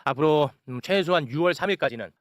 앞으로 최소한 6월 3일까지는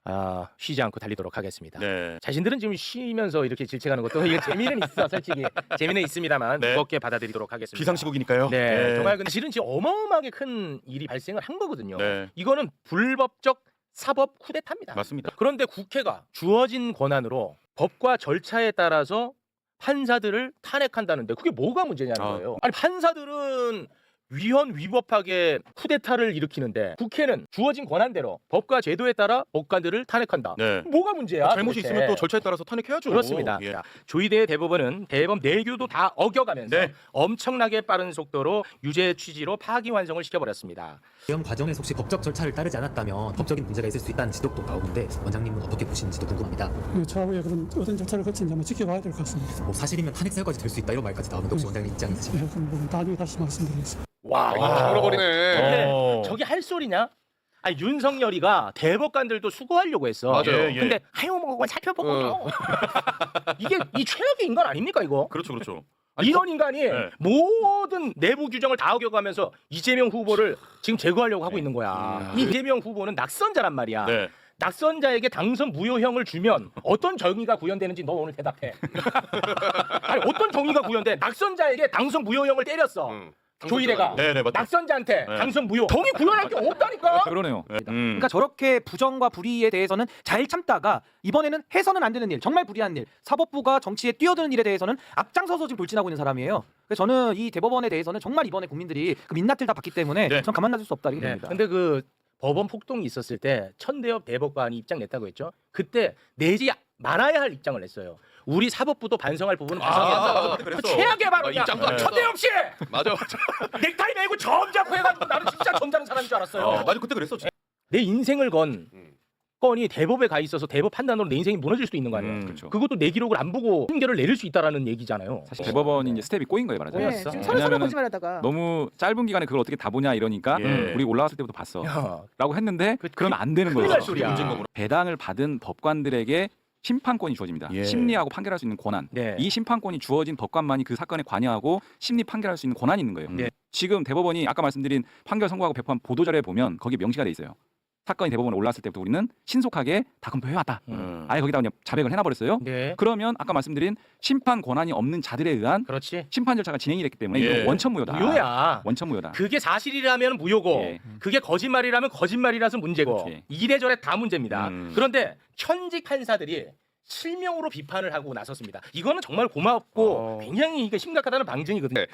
쉬지 않고 달리도록 하겠습니다. 네. 자신들은 지금 쉬면서 이렇게 질책하는 것도 이게 재미는 있어, 솔직히 재미는 있습니다만 네. 무겁게 받아들이도록 하겠습니다. 비상시국이니까요. 네, 정말 근데 실은 지금 어마어마하게 큰 일이 발생을 한 거거든요. 네. 이거는 불법적 사법 쿠데타입니다. 맞습니다. 그런데 국회가 주어진 권한으로 법과 절차에 따라서 판사들을 탄핵한다는데 그게 뭐가 문제냐는 거예요. 아니 판사들은 위헌 위법하게 쿠데타를 일으키는데 국회는 주어진 권한대로 법과 제도에 따라 법관들을 탄핵한다. 네. 뭐가 문제야? 잘못이 도대체. 있으면 또 절차에 따라서 탄핵해야죠. 그렇습니다. 예. 조희대 대법원은 대법 내규도 다 어겨가면서 네. 엄청나게 빠른 속도로 유죄 취지로 파기환송을 시켜버렸습니다. 시험 과정에서 혹시 법적 절차를 따르지 않았다면 법적인 문제가 있을 수 있다는 지적도 나오는데 원장님은 어떻게 보시는지도 궁금합니다. 차후에 그런 어떤 절차를 거치는지 한번 지켜봐야 될 것 같습니다. 뭐 사실이면 탄핵 사유까지 될 수 있다 이런 말까지 나오는데 혹시 원장님 입장이 있으신가요? 네, 그럼 나중에 다시 말씀드리겠습니다. 와, 다 물어버리네. 저게 할 소리냐? 아니 윤석열이가 대법관들도 수고하려고 했어. 맞아요. 예, 예. 근데 아유 뭐 살펴보고 이게 이 최악의 인간 아닙니까 이거? 그렇죠, 그렇죠. 이런 인간이 네. 모든 내부 규정을 다 어겨가면서 이재명 후보를 지금 제거하려고 하고 있는 거야. 이 이재명 후보는 낙선자란 말이야. 네. 낙선자에게 당선 무효형을 주면 어떤 정의가 구현되는지 너 오늘 대답해. 아니 어떤 정의가 구현돼? 낙선자에게 당선 무효형을 때렸어. 조희대가 네, 네, 맞죠. 낙선자한테 네. 당선 무효. 정의 구현할 게 없다니까. 그러네요. 그러니까 저렇게 부정과 불의에 대해서는 잘 참다가 이번에는 해서는 안 되는 일, 정말 불의한 일, 사법부가 정치에 뛰어드는 일에 대해서는 앞장서서 지금 돌진하고 있는 사람이에요. 그래서 저는 이 대법원에 대해서는 정말 이번에 국민들이 그 민낯을 다 봤기 때문에 네. 전 가만 놔둘 수 없다 이렇게 네. 봅니다. 근데 그 법원 폭동이 있었을 때 천대엽 대법관이 입장 냈다고 했죠. 그때 내지 말아야 할 입장을 냈어요. 우리 사법부도 반성할 부분은 반성한다. 그 그랬어. 최악의 발언이야. 입장도 안 천대엽 씨 맞아. 넥타이 메고 점잡고 해가지고 나는 진짜 점잖은 사람인 줄 알았어요. 맞아, 그때 그랬어. 내 인생을 건 건이 대법에 가 있어서 대법 판단으로 내 인생이 무너질 수도 있는 거 아니에요. 그렇죠. 그것도 내 기록을 안 보고 판결을 내릴 수 있다라는 얘기잖아요. 사실 대법원이 이제 스텝이 꼬인 거예요, 말하자면. 꼬였어. 지금 서로 왜냐면은 거짓말하다가 너무 짧은 기간에 그걸 어떻게 다 보냐 이러니까 예. 우리 올라왔을 때부터 봤어. 야, 라고 했는데 그러면 안 되는 큰일 거예요. 날 소리야. 문제인 거구나. 배당을 받은 법관들에게 심판권이 주어집니다. 예. 심리하고 판결할 수 있는 권한. 네. 이 심판권이 주어진 법관만이 그 사건에 관여하고 심리 판결할 수 있는 권한이 있는 거예요. 네. 지금 대법원이 아까 말씀드린 판결 선고하고 배포한 보도자료에 보면 거기 명시가 돼 있어요. 사건이 대법원에 올라왔을 때부터 우리는 신속하게 다 검토해왔다. 아예 거기다 그냥 자백을 해놔버렸어요. 네. 그러면 아까 말씀드린 심판 권한이 없는 자들에 의한 그렇지. 심판 절차가 진행이 됐기 때문에 예. 이건 원천무효다. 무효야. 원천무효다. 그게 사실이라면 무효고 예. 그게 거짓말이라면 거짓말이라서 문제고 그렇지. 이래저래 다 문제입니다. 음. 그런데 현직 판사들이 실명으로 비판을 하고 나섰습니다. 이거는 정말 고맙고 굉장히 이게 심각하다는 방증이거든요. 네.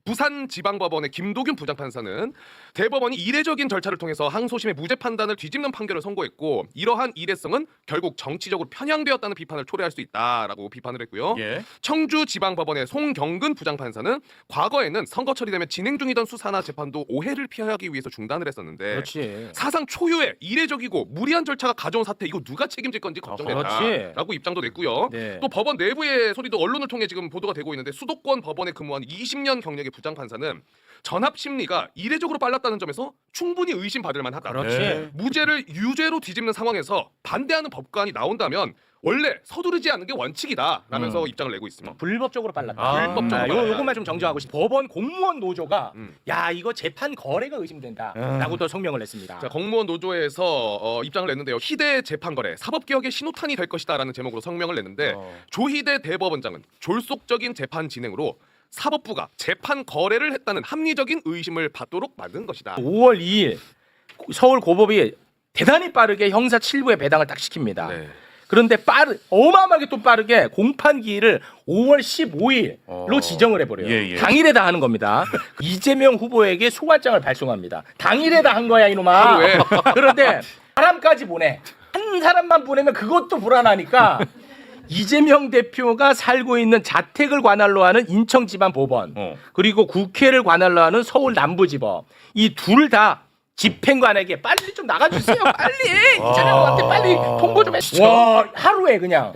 부산지방법원의 김도균 부장판사는 대법원이 이례적인 절차를 통해서 항소심의 무죄 판단을 뒤집는 판결을 선고했고 이러한 이례성은 결국 정치적으로 편향되었다는 비판을 초래할 수 있다라고 비판을 했고요. 예. 청주지방법원의 송경근 부장판사는 과거에는 선거 처리되면 진행 중이던 수사나 재판도 오해를 피하기 위해서 중단을 했었는데 그렇지. 사상 초유의 이례적이고 무리한 절차가 가져온 사태 이거 누가 책임질 건지 걱정된다라고 입장도 냈고요. 네. 또 법원 내부의 소리도 언론을 통해 지금 보도가 되고 있는데 수도권 법원에 근무한 20년 경력의 부장판사는 전합 심리가 이례적으로 빨랐다는 점에서 충분히 의심받을 만하다. 그렇지. 네. 무죄를 유죄로 뒤집는 상황에서 반대하는 법관이 나온다면 원래 서두르지 않는 게 원칙이다라면서 입장을 내고 있습니다. 불법적으로 빨랐다. 불법적으로 요것만 좀 정정하고 싶어. 법원 공무원 노조가 음. 야 이거 재판 거래가 의심된다라고 또 성명을 냈습니다. 자, 공무원 노조에서 입장을 냈는데요. 희대 재판거래 사법개혁의 신호탄이 될 것이다라는 제목으로 성명을 냈는데 조희대 대법원장은 졸속적인 재판 진행으로 사법부가 재판 거래를 했다는 합리적인 의심을 받도록 만든 것이다. 5월 2일 서울 고법이 대단히 빠르게 형사 7부에 배당을 딱 시킵니다. 네. 그런데 어마어마하게 또 빠르게 공판 기일을 5월 15일로 지정을 해버려요. 예, 예. 당일에다 하는 겁니다. 이재명 후보에게 소환장을 발송합니다. 당일에다 한 거야 이놈아. 하루에. 그런데 사람까지 보내. 한 사람만 보내면 그것도 불안하니까 이재명 대표가 살고 있는 자택을 관할로 하는 인천지방법원 그리고 국회를 관할로 하는 서울 남부지법 이 둘 다 집행관에게 빨리 좀 나가주세요. 빨리 이재명한테 빨리 통보 좀 해주세요. 와 하루에 그냥.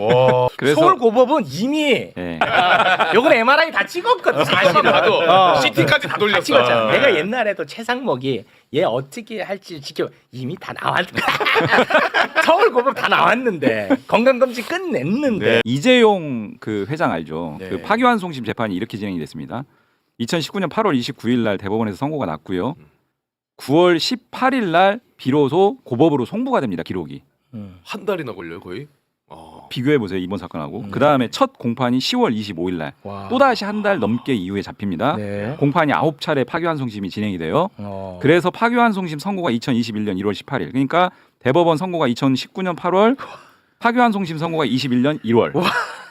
그래서 서울 고법은 이미 예. 요건 MRI 다 찍었거든. 사실은. 나도 CT까지 다 다 돌렸어. 찍었잖아. 내가 옛날에도 최상목이 얘 어떻게 할지 지켜 이미 다 나왔는데 서울 고법 다 나왔는데 건강검진 끝냈는데 네. 이재용 그 회장 알죠? 네. 그 파기환송심 재판이 이렇게 진행이 됐습니다. 2019년 8월 29일 날 대법원에서 선고가 났고요. 9월 18일 날 비로소 고법으로 송부가 됩니다. 기록이. 한 달이나 걸려요 거의. 비교해 보세요 이번 사건하고. 그 다음에 첫 공판이 10월 25일 날. 또 다시 한 달 넘게 이후에 잡힙니다. 네. 공판이 9차례 파기환송심이 진행이 돼요. 그래서 파기환송심 선고가 2021년 1월 18일. 그러니까 대법원 선고가 2019년 8월, 파기환송심 선고가 21년 1월.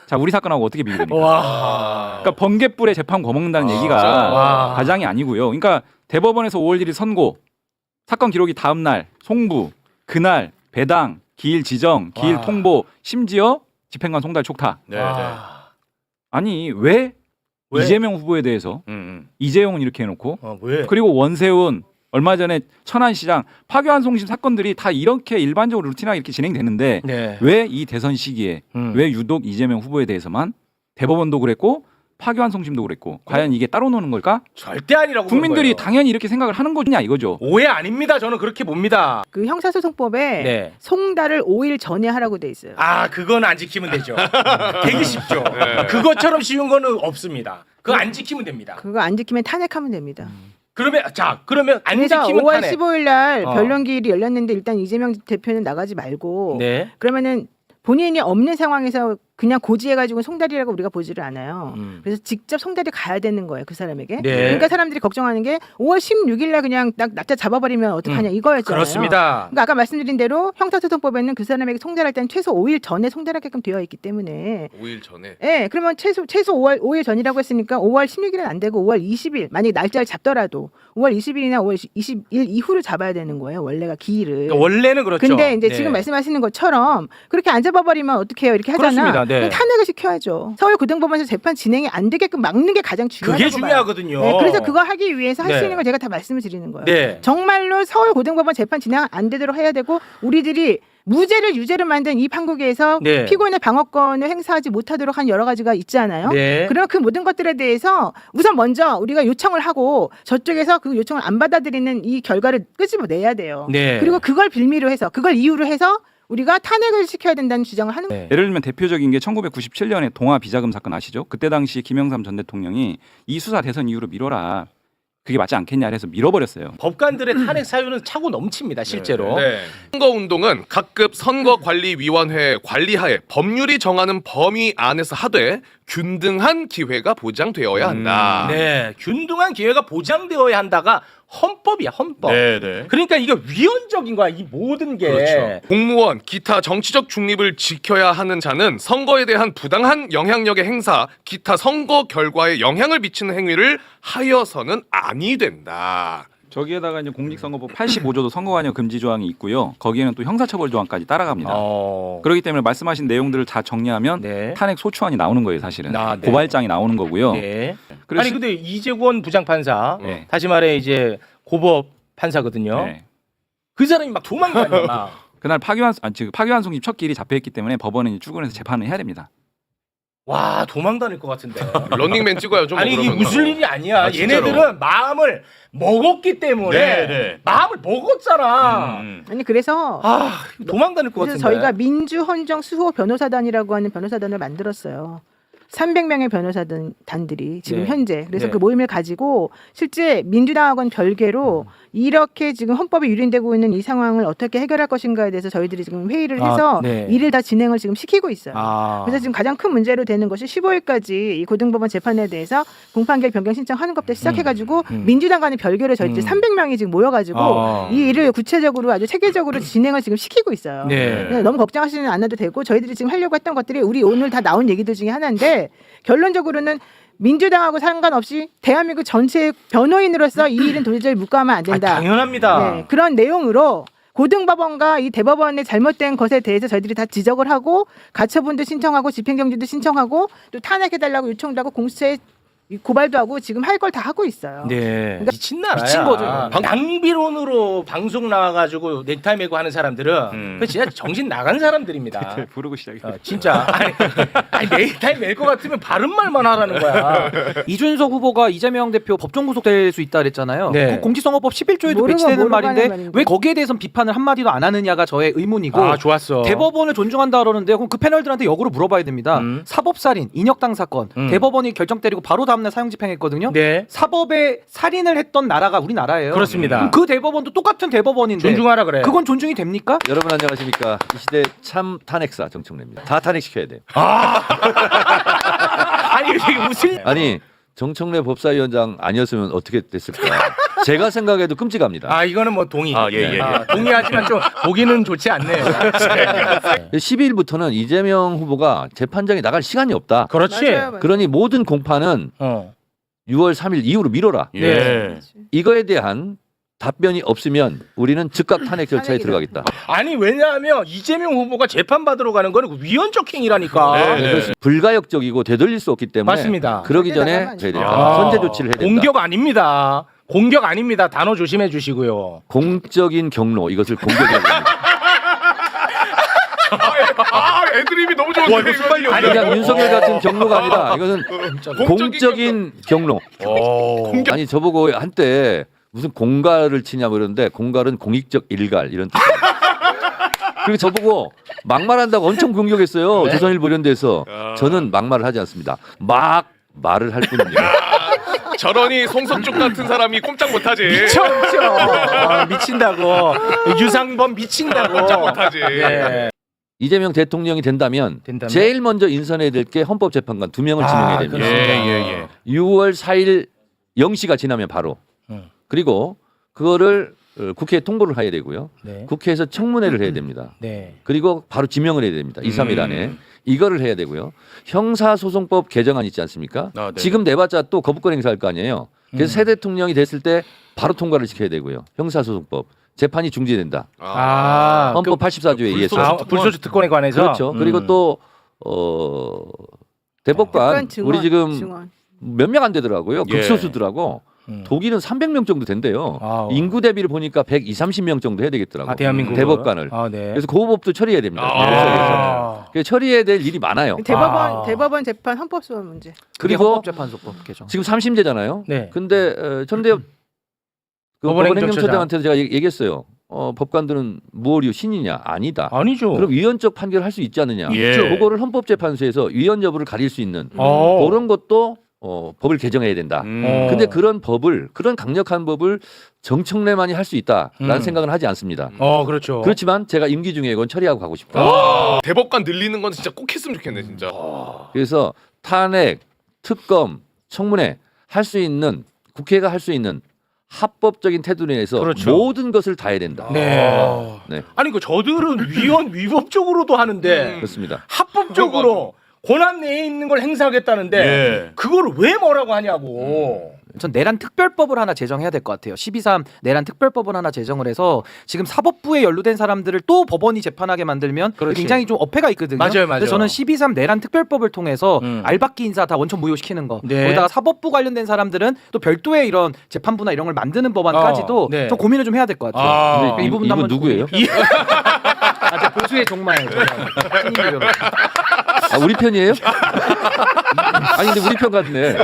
자, 우리 사건하고 어떻게 비교됩니까? 와. 그러니까 번갯불에 재판 거먹는다는 얘기가 와. 과장이 아니고요. 그러니까 대법원에서 5월 1일 선고, 사건 기록이 다음 날 송부, 그날 배당, 기일 지정, 기일 와. 통보, 심지어 집행관 송달 촉탁. 와. 아니 왜 왜? 이재명 후보에 대해서 이재용은 이렇게 해놓고 왜? 그리고 원세훈 얼마 전에 천안시장 파기환송심 사건들이 다 이렇게 일반적으로 루틴하게 이렇게 진행되는데 네. 왜 이 대선 시기에 왜 유독 이재명 후보에 대해서만 대법원도 그랬고 파기환송심도 그랬고 과연 이게 따로 노는 걸까? 절대 아니라고 국민들이 보는 거예요. 당연히 이렇게 생각을 하는 거냐 이거죠. 오해 아닙니다. 저는 그렇게 봅니다. 그 형사소송법에 네. 송달을 5일 전에 하라고 돼 있어요. 아, 그건 안 지키면 되죠. 되게 쉽죠. 그것처럼 쉬운 거는 없습니다. 그거 안 지키면 됩니다. 그거 안 지키면 탄핵하면 됩니다. 그러면 안 그래서 지키면 5월 탄핵. 15일 날 어. 변론기일이 열렸는데 일단 이재명 대표는 나가지 말고 네. 그러면은 본인이 없는 상황에서 그냥 고지해가지고 송달이라고 우리가 보지를 않아요. 그래서 직접 송달이 가야 되는 거예요, 그 사람에게. 네. 그러니까 사람들이 걱정하는 게 5월 16일 날 그냥 딱 날짜 잡아버리면 어떡하냐 이거였잖아요. 그렇습니다. 그러니까 아까 말씀드린 대로 형사소송법에는 그 사람에게 송달할 때는 최소 5일 전에 송달하게끔 되어 있기 때문에 5일 전에. 예, 그러면 최소 5일 전이라고 했으니까 5월 16일은 안 되고 5월 20일 만약에 날짜를 잡더라도 5월 20일이나 5월 20일 이후를 잡아야 되는 거예요. 원래가 기일을. 그러니까 원래는 그렇죠. 근데 이제 네. 지금 말씀하시는 것처럼 그렇게 안 잡아버리면 어떻게 해요? 이렇게 하잖아. 그렇습니다. 네. 그럼 탄핵을 시켜야죠. 서울고등법원에서 재판 진행이 안 되게끔 막는 게 가장 중요하다고 그게 봐요. 중요하거든요. 네, 그래서 그거 하기 위해서 할 수 네. 있는 걸 제가 다 말씀을 드리는 거예요. 네. 정말로 서울고등법원 재판 진행 안 되도록 해야 되고 우리들이 무죄를 유죄로 만든 이 판국에서 네. 피고인의 방어권을 행사하지 못하도록 한 여러 가지가 있잖아요. 네. 그럼 그 모든 것들에 대해서 우선 먼저 우리가 요청을 하고 저쪽에서 그 요청을 안 받아들이는 이 결과를 끄집어내야 돼요. 네. 그리고 그걸 빌미로 해서 그걸 이유로 해서 우리가 탄핵을 시켜야 된다는 주장을 하는 거예요. 네. 예를 들면 대표적인 게 1997년에 동아 비자금 사건 아시죠? 그때 당시 김영삼 전 대통령이 이 수사 대선 이후로 미뤄라. 그게 맞지 않겠냐 해서 밀어버렸어요. 법관들의 탄핵 사유는 차고 넘칩니다. 실제로. 네. 선거운동은 각급 선거관리위원회 관리하에 법률이 정하는 범위 안에서 하되 균등한 기회가 보장되어야 한다. 네. 균등한 기회가 보장되어야 한다가 헌법이야, 헌법. 네. 그러니까 이게 위헌적인 거야, 이 모든 게. 그렇죠. 공무원, 기타 정치적 중립을 지켜야 하는 자는 선거에 대한 부당한 영향력의 행사, 기타 선거 결과에 영향을 미치는 행위를 하여서는 아니 된다. 저기에다가 이제 공직선거법 85조도 선거관여 금지 조항이 있고요. 거기에는 또 형사처벌 조항까지 따라갑니다. 그렇기 때문에 말씀하신 내용들을 다 정리하면 네. 탄핵 소추안이 나오는 거예요, 사실은. 아, 네. 고발장이 나오는 거고요. 네. 그래서 아니 근데 이재권 부장판사, 네. 다시 말해 이제 고법 판사거든요. 네. 그 사람이 막 도망가요. 막. 그날 파기환송심 첫 길이 잡혀있기 때문에 법원은 이제 출근해서 재판을 해야 됩니다. 와, 도망 다닐 것 같은데. 런닝맨 찍어요 좀. 아니 이게 웃을 일이 아니야. 아, 진짜로. 얘네들은 마음을 먹었기 때문에 네. 마음을 먹었잖아. 아니 그래서 아, 도망 다닐 것 그래서 같은데. 저희가 민주헌정 수호 변호사단이라고 하는 변호사단을 만들었어요. 300명의 변호사단들이 지금 네. 현재 그래서 네. 그 모임을 가지고 실제 민주당하고는 별개로 이렇게 지금 헌법에 유린되고 있는 이 상황을 어떻게 해결할 것인가에 대해서 저희들이 지금 회의를 해서 네. 일을 다 진행을 지금 시키고 있어요. 아. 그래서 지금 가장 큰 문제로 되는 것이 15일까지 이 고등법원 재판에 대해서 공판결 변경 신청하는 것부터 시작해가지고 민주당과는 별개로 저희들이 300명이 지금 모여가지고 아. 이 일을 구체적으로 아주 체계적으로 진행을 지금 시키고 있어요. 네. 네, 너무 걱정하시는 않아도 되고 저희들이 지금 하려고 했던 것들이 우리 오늘 다 나온 얘기들 중에 하나인데 결론적으로는 민주당하고 상관없이 대한민국 전체의 변호인으로서 이 일은 도저히 묵과하면 안 아, 된다. 당연합니다. 네, 그런 내용으로 고등법원과 이 대법원의 잘못된 것에 대해서 저희들이 다 지적을 하고 가처분도 신청하고 집행정지도 신청하고 또 탄핵해달라고 요청도 하고 공수처에 고발도 하고 지금 할 걸 다 하고 있어요. 네. 미친 나라야. 미친 거죠. 낭비론으로 방송 나와가지고 넥타이 메고 하는 사람들은 그 진짜 정신 나간 사람들입니다. 부르고 시작해. 진짜. 아니 넥타이 멜 것 같으면 바른 말만 하라는 거야. 이준석 후보가 이재명 대표 법정 구속될 수 있다 그랬잖아요. 네. 그 공직선거법 11조에도 모르고 배치되는 말인데 하는 말인 왜 거기에 대해서는 비판을 한마디도 안 하느냐가 저의 의문이고 아, 좋았어. 대법원을 존중한다 그러는데 그럼 그 패널들한테 역으로 물어봐야 됩니다. 사법살인, 인혁당 사건 대법원이 결정 때리고 바로 다음 다음날 사형 집행했거든요. 네. 사법에 살인을 했던 나라가 우리나라예요. 그렇습니다. 그럼 그 대법원도 똑같은 대법원인데 존중하라 그래. 그건 존중이 됩니까? 여러분 안녕하십니까. 이 시대 참 탄핵사 정청래입니다. 다 탄핵시켜야 돼요. 아니 이게 무슨 아니 정청래 법사위원장 아니었으면 어떻게 됐을까. 제가 생각해도 끔찍합니다. 아 이거는 뭐 동의. 예. 동의하지만 좀 보기는 좋지 않네요. 12일부터는 이재명 후보가 재판장에 나갈 시간이 없다. 그렇지. 맞아요. 그러니 모든 공판은 어. 6월 3일 이후로 미뤄라. 네. 이거에 대한 답변이 없으면 우리는 즉각 탄핵 절차에 들어가겠다. 아니 왜냐하면 이재명 후보가 재판 받으러 가는 거는 위헌적 행위라니까. 그것이 불가역적이고 되돌릴 수 없기 때문에 맞습니다. 그러기 전에 나가면 저희들이 아. 선제 조치를 해야 된다. 공격 아닙니다. 공격 아닙니다. 단어 조심해 주시고요. 공적인 경로 이것을 공격해야 됩니다. 애드립이 너무 좋은데. 그냥 윤석열 같은 경로가 아니라 이것은 공적인 경로. 아니 저보고 한때 무슨 공갈을 치냐고 그러는데 공갈은 공익적 일갈 이런 뜻. 그리고 저보고 막말한다고 엄청 공격했어요. 조선일보 이런 데서. 저는 막말을 하지 않습니다. 막 말을 할 뿐입니다. 저러니 송석죽 같은 사람이 꼼짝 못하지. 미쳐. 미친다고. 유상범 미친다고. 꼼짝 못하지. 네. 이재명 대통령이 된다면 된다면? 제일 먼저 인선해야 될 게 헌법재판관 2명을 지명해야 됩니다. 그렇습니다. 6월 4일 0시가 지나면 바로. 그리고 그거를 국회에 통보를 해야 되고요. 네. 국회에서 청문회를 해야 됩니다. 네. 그리고 바로 지명을 해야 됩니다. 2, 3일 안에. 이거를 해야 되고요. 형사소송법 개정안 있지 않습니까? 지금 내봤자 또 거부권 행사할 거 아니에요. 그래서 새 대통령이 됐을 때 바로 통과를 시켜야 되고요. 형사소송법. 재판이 중지된다. 헌법 84조에 의해서. 불소추 특권에 관해서. 그렇죠. 그리고 또 대법관 증원, 우리 지금 증원. 몇 명 안 되더라고요. 극소수더라고. 독일은 300명 정도 된대요. 아우. 인구 대비를 보니까 120~30명 정도 해야 되겠더라고요. 대한민국 대법관을. 네. 그래서 그 법도 처리해야 됩니다. 그래서 처리해야 될 일이 많아요. 대법원 재판 헌법소원 문제. 그리고 헌법재판소법 개정. 지금 3심제잖아요. 네. 근데 전대협 그 법원행정처장한테 제가 얘기했어요. 법관들은 무오류 신이냐? 아니다. 아니죠. 그럼 위헌적 판결을 할 수 있지 않느냐? 그거를 헌법재판소에서 위헌 여부를 가릴 수 있는 그런 것도 법을 개정해야 된다. 근데 그런 강력한 법을 정청래만이 할 수 있다라는 생각은 하지 않습니다. 그렇죠. 그렇지만 제가 임기 중에 이건 처리하고 가고 싶다. 대법관 늘리는 건 진짜 꼭 했으면 좋겠네 진짜. 그래서 탄핵, 특검, 청문회 할 수 있는 국회가 할 수 있는 합법적인 태도로 인해서 그렇죠. 모든 것을 다 해야 된다. 네. 네. 아니 그 저들은 위법적으로도 하는데 그렇습니다. 합법적으로 권한 내에 있는 걸 행사하겠다는데 그거를 왜 뭐라고 하냐고. 전 내란 특별법을 하나 제정해야 될 것 같아요. 12.3 내란 특별법을 하나 제정을 해서 지금 사법부에 연루된 사람들을 또 법원이 재판하게 만들면 그렇지. 굉장히 좀 어폐가 있거든요. 맞아요. 그래서 저는 12.3 내란 특별법을 통해서 음. 알박기 인사 다 원천 무효시키는 거. 네. 거기다가 사법부 관련된 사람들은 또 별도의 이런 재판부나 이런 걸 만드는 법안까지도 네. 좀 고민을 좀 해야 될 것 같아요. 근데 이 부분도 이분 한번 누구예요? 저 보수의 종말. 신인들로. 우리 편이에요? 아니 근데 우리 편 같네.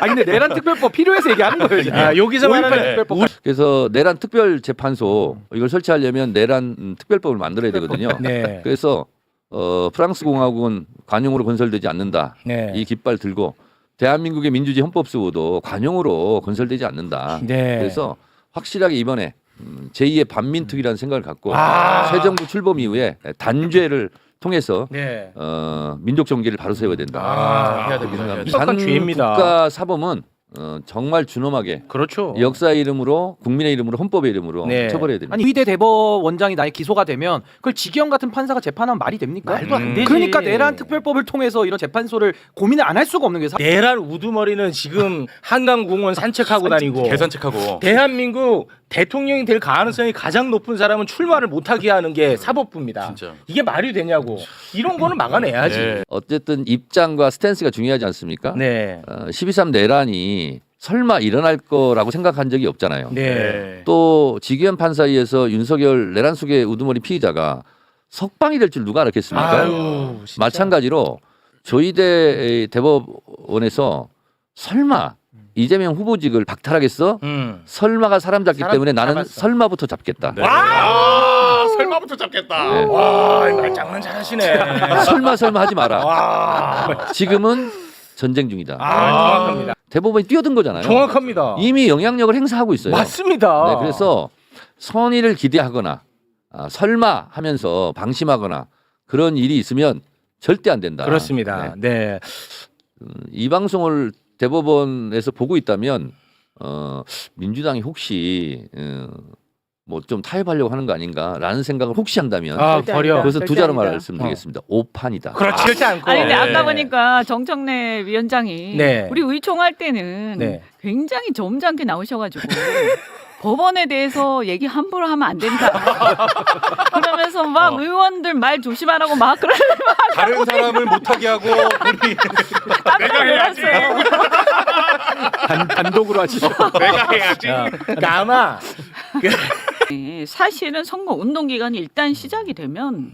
근데 내란 특별법 필요해서 얘기하는 거예요. 지금. 여기서 5.18 말하는 특별법. 그래서 내란 특별 재판소 이걸 설치하려면 내란 특별법을 만들어야 되거든요. 네. 그래서 프랑스 공화국은 관용으로 건설되지 않는다. 네. 이 깃발 들고 대한민국의 민주주의 헌법수호도 관용으로 건설되지 않는다. 네. 그래서 확실하게 이번에 제2의 반민특위라는 생각을 갖고 새 정부 출범 이후에 단죄를 통해서 네. 민족 정계를 바로 세워야 된다. 해야 됩니다. 단 심각한 죄입니다. 국가 사범은 정말 준엄하게 그렇죠. 역사의 이름으로 국민의 이름으로 헌법의 이름으로 네. 처벌해야 됩니다. 아니 의대 대법원장이 나의 기소가 되면 그걸 지기현 같은 판사가 재판하면 말이 됩니까? 말도 안 되지. 그러니까 내란 특별법을 통해서 이런 재판소를 고민을 안 할 수가 없는 거예요. 내란 우두머리는 지금 한강공원 산책하고 다니고 계산책하고. 대한민국 대통령이 될 가능성이 가장 높은 사람은 출마를 못하게 하는 게 사법부입니다. 진짜. 이게 말이 되냐고. 이런 거는 막아내야지. 어쨌든 입장과 스탠스가 중요하지 않습니까? 네. 12.3 내란이 설마 일어날 거라고 생각한 적이 없잖아요. 네. 또 지기현 판사에 의해서 윤석열 내란 속의 우두머리 피의자가 석방이 될 줄 누가 알았겠습니까? 아유, 진짜. 마찬가지로 조희대 대법원에서 설마 이재명 후보직을 박탈하겠어? 설마가 사람 잡기 사람 때문에 나는 잡았어. 설마부터 잡겠다. 설마부터 잡겠다. 네. 와, 말장난 잘하시네. 설마 하지 마라. 와. 지금은 전쟁 중이다. 정확합니다. 대법원이 뛰어든 거잖아요. 정확합니다. 이미 영향력을 행사하고 있어요. 맞습니다. 네, 그래서 선의를 기대하거나 설마 하면서 방심하거나 그런 일이 있으면 절대 안 된다. 그렇습니다. 네. 이 방송을 대법원에서 보고 있다면 민주당이 혹시 뭐 좀 타협하려고 하는 거 아닌가라는 생각을 혹시 한다면 아, 절대 버려. 아니다. 그것은 두 절대 자로 아니다. 말씀드리겠습니다. 오판이다. 그렇지, 그렇지 않고. 아니 근데 네. 아까 보니까 정청래 위원장이 네. 우리 의총할 때는 네. 굉장히 점잖게 나오셔가지고 법원에 대해서 얘기 함부로 하면 안 된다. 그러면서 막 의원들 말 조심하라고 막 그러는 다른 사람을 못하게 하고 우리 내가 해야지. 단독으로 하시죠. 내가 해야지. 그러니까 아마 사실은 선거 운동 기간이 일단 시작이 되면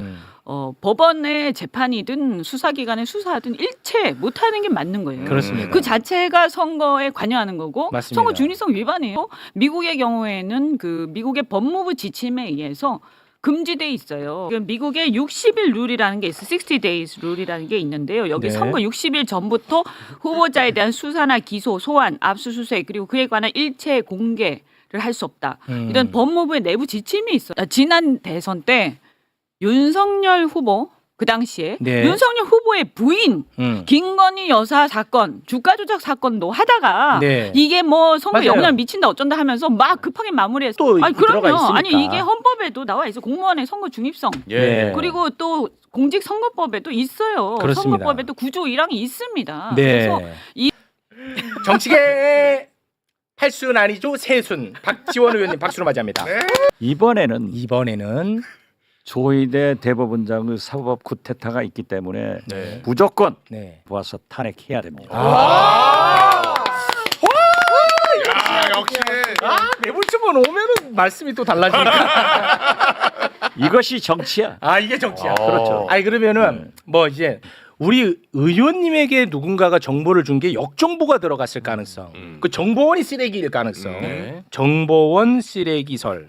법원의 재판이든 수사기관의 수사든 일체 못하는 게 맞는 거예요. 그렇습니다. 그 자체가 선거에 관여하는 거고 맞습니다. 선거 중립성 위반이에요. 미국의 경우에는 그 미국의 법무부 지침에 의해서 금지돼 있어요. 미국의 60일 룰이라는 게 있어. 60 days 룰이라는 게 있는데요. 여기 네. 선거 60일 전부터 후보자에 대한 수사나 기소, 소환, 압수수색 그리고 그에 관한 일체 공개를 할 수 없다. 이런 법무부의 내부 지침이 있어요. 지난 대선 때 윤석열 후보 그 당시에 네. 윤석열 후보의 부인 김건희 여사 사건 주가 조작 사건도 하다가 네. 이게 뭐 선거 맞아요. 영향 미친다 어쩐다 하면서 막 급하게 마무리했어. 또 아니 들어가 그럼요. 있으니까. 아니 이게 헌법에도 나와 있어. 공무원의 선거 중립성. 예. 그리고 또 공직선거법에도 있어요. 그렇습니다. 선거법에도 9조 1항이 있습니다. 네. 그래서 정치계 팔순 아니죠 세순 박지원 의원님 박수로 맞이합니다. 이번에는 조희대 대법원장의 사법 쿠데타가 있기 때문에 네. 무조건 네. 모아서 탄핵해야 됩니다. 야, 역시. 매불주문 오면은 말씀이 또 달라지니까. 이것이 정치야. 아 이게 정치야. 그렇죠. 아니 그러면은 뭐 이제 우리 의원님에게 누군가가 정보를 준 게 역정보가 들어갔을 가능성. 그 정보원이 쓰레기일 가능성. 정보원 쓰레기설.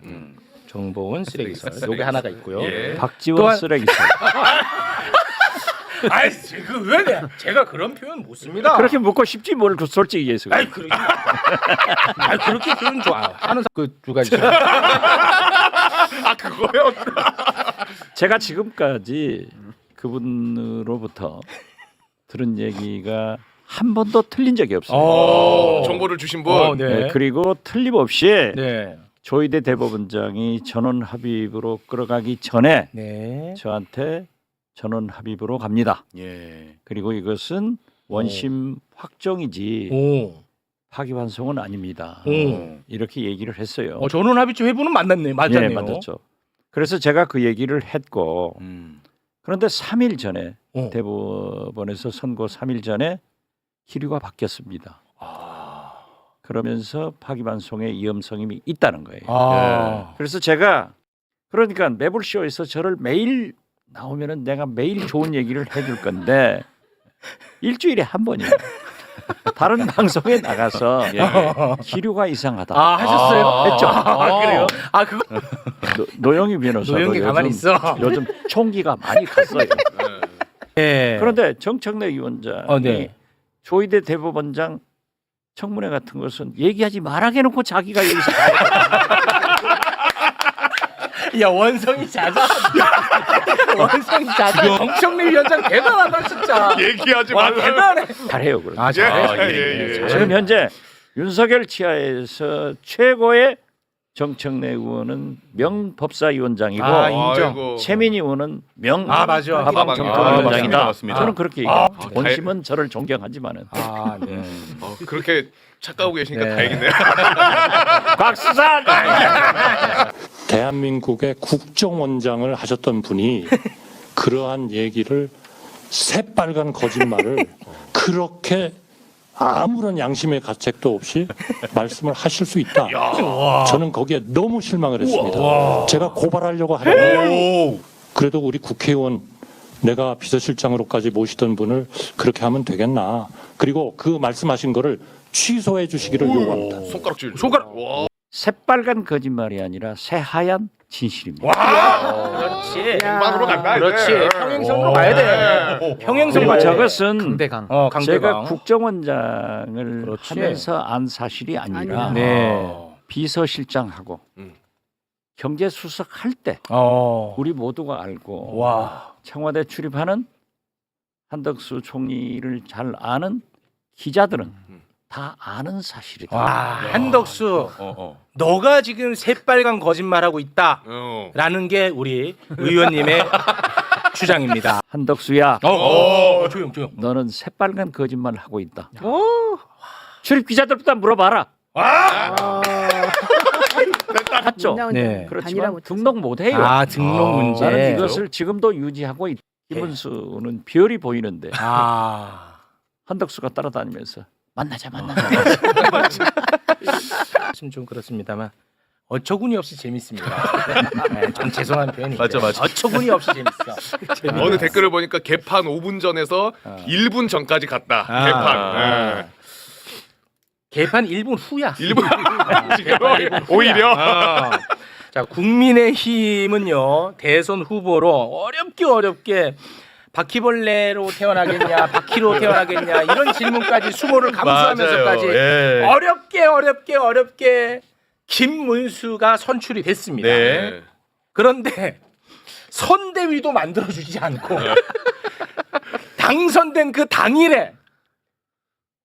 정보원 쓰레기설. 요게 하나가 있고요. 예. 박지원 또한- 쓰레기설. 아이 그왜 제가 그런 표현 못 씁니다. 그렇게 묻고 싶지 뭘 솔직히 얘기해서. 아이 아이 그렇게 표현 좋아. 하는 그두 가지. 아, 그거요? 제가 지금까지 그분으로부터 들은 얘기가 한 번도 틀린 적이 없어요. 정보를 주신 분. 네. 네, 그리고 틀림없이 네. 조희대 대법원장이 전원 합의부로 끌어가기 전에 네. 저한테 전원 합의부로 갑니다. 예. 그리고 이것은 원심 확정이지 오. 파기환송은 아닙니다. 오. 이렇게 얘기를 했어요. 전원 합의체 회부는 만났네. 맞았네요. 예, 맞았죠. 그래서 제가 그 얘기를 했고 그런데 3일 전에 대법원에서 선고 3일 전에 기류가 바뀌었습니다. 그러면서 파기환송의 위험성이 있다는 거예요. 그래서 제가 그러니까 매불쇼에서 저를 매일 나오면은 내가 매일 좋은 얘기를 해줄 건데 일주일에 한 번이에요. 다른 방송에 나가서 기류가 이상하다. 하셨어요? 했죠. 그래요? 그거 노영희 변호사도 노영희 가만히 있어. 요즘 총기가 많이 갔어요. 네. 그런데 정청래 위원장이 네. 조희대 대법원장 청문회 같은 것은 얘기하지 말하게 해놓고 자기가 여기서 야 원성이 잦아. 원성이 잦아. 정청래 위원장 대단하다 진짜. 얘기하지 와, 말라. 대단해. 잘해요. 그럼. 예. 지금 현재 윤석열 치하에서 최고의 정청래 의원은 명법사위원장이고 인정. 아이고. 최민희 의원은 명 맞아. 하방정통위원장이다. 맞습니다. 저는 그렇게 얘기해요. 본심은 저를 존경하지만은 네. 그렇게 착각하고 계시니까 네. 다행이네요. 곽수산 대한민국의 국정원장을 하셨던 분이 그러한 얘기를 새빨간 거짓말을 그렇게 아무런 양심의 가책도 없이 말씀을 하실 수 있다. 저는 거기에 너무 실망을 했습니다. 제가 고발하려고 하는데 그래도 우리 국회의원 내가 비서실장으로까지 모시던 분을 그렇게 하면 되겠나. 그리고 그 말씀하신 거를 취소해 주시기를 요구합니다. 손가락질. 손가락. 새빨간 거짓말이 아니라 새하얀 진실입니다. 그렇지. 반으로 간다. 그렇지. 이제. 평행선으로 가야 돼. 평행선으로 그리고 가야 돼. 저것은 강대강. 강대강. 제가 국정원장을 그렇지. 하면서 안 사실이 아니라 네. 비서실장하고 경제수석 할 때 우리 모두가 알고 와. 청와대 출입하는 한덕수 총리를 잘 아는 기자들은 다 아는 사실이다. 와, 한덕수. 너가 지금 새빨간 거짓말하고 있다라는 게 우리 의원님의 주장입니다. 한덕수야, 조용. 너는 새빨간 거짓말을 하고 있다. 출입 기자들부터 물어봐라. 맞죠? 네. 그렇지만 등록 못해요. 등록 문제. 나는 이것을 지금도 유지하고 있다. 김문수는 별이 보이는데 한덕수가 따라다니면서 만나자. 좀 그렇습니다만 어처구니 없이 재밌습니다. 네, 좀 죄송한 표현이 맞아. 어처구니 없이 재밌어. 어느 댓글을 보니까 개판 5분 전에서 1분 전까지 갔다. 개판. 개판 1분 후야. 1분 오히려. 자, 국민의힘은요 대선 후보로 어렵게 바퀴벌레로 태어나겠냐, 바퀴로 태어나겠냐 이런 질문까지 수모를 감수하면서까지 예. 어렵게 김문수가 선출이 됐습니다. 네. 그런데 선대위도 만들어주지 않고 당선된 그 당일에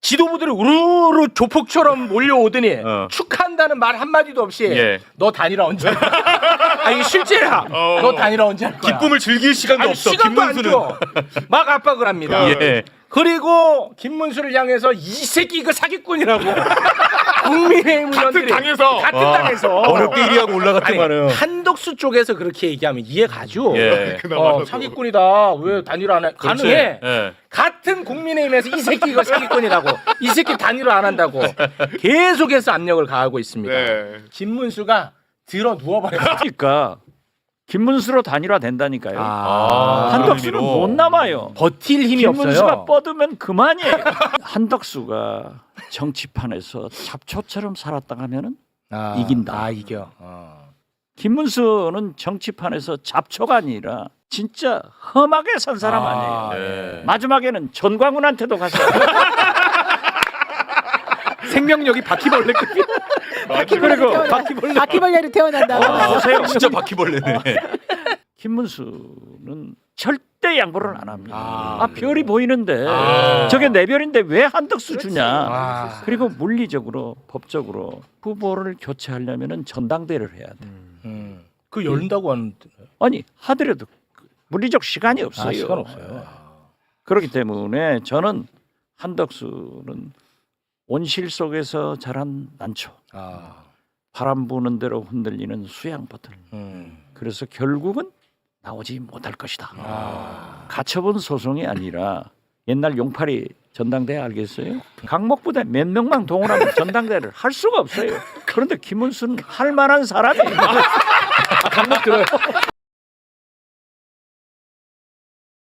지도부들이 우르르 조폭처럼 몰려오더니 축하한다는 말 한마디도 없이 예. 너 단일화 언제 할 거야? 아니 실제야. 너 단일화 언제 할 거야? 기쁨을 즐길 시간도 없어. 시간도 안 김문수는. 줘. 막 압박을 합니다. 예. 그리고 김문수를 향해서 이 새끼 이거 사기꾼이라고 국민의힘 의원들이 같은 당에서 어렵게 1위하고 올라갔지만은. 한덕수 쪽에서 그렇게 얘기하면 이해가죠. 예. 사기꾼이다. 왜 단일화 안 해? 그렇지. 가능해. 예. 같은 국민의힘에서 이 새끼 이거 사기꾼이라고 이 새끼 단일화 안 한다고 계속해서 압력을 가하고 있습니다. 네. 김문수가 들어 누워버렸어요. 그러니까 김문수로 단일화 된다니까요. 한덕수는 한덕수는 못 남아요. 버틸 힘이 김문수가 없어요. 뻗으면 그만이에요. 한덕수가 정치판에서 잡초처럼 살았다 하면은 이긴다. 이겨. 김문수는 정치판에서 잡초가 아니라 진짜 험하게 산 사람 아니에요. 예. 마지막에는 전광훈한테도 가서 생명력이 바퀴벌레 급이. 그리고 바퀴벌레로 태어난다. 보세요. 진짜 바퀴벌레네. 김문수는 절대 양보를 안 합니다. 별이 보이는데 저게 내 별인데 왜 한덕수 주냐. 그리고 물리적으로 법적으로 후보를 교체하려면 전당대회를 해야 돼. 그 열린다고 하는데. 아니 하더라도 물리적 시간이 없어요. 시간 없어요. 그렇기 때문에 저는 한덕수는 온실 속에서 자란 난초, 바람 부는 대로 흔들리는 수양버들. 그래서 결국은 나오지 못할 것이다. 가처분 소송이 아니라 옛날 용팔이 전당대회 알겠어요? 강목부대 몇 명만 동원하면 전당대회를 할 수가 없어요. 그런데 김문수는 할 만한 사람이에요. 강목 들어요.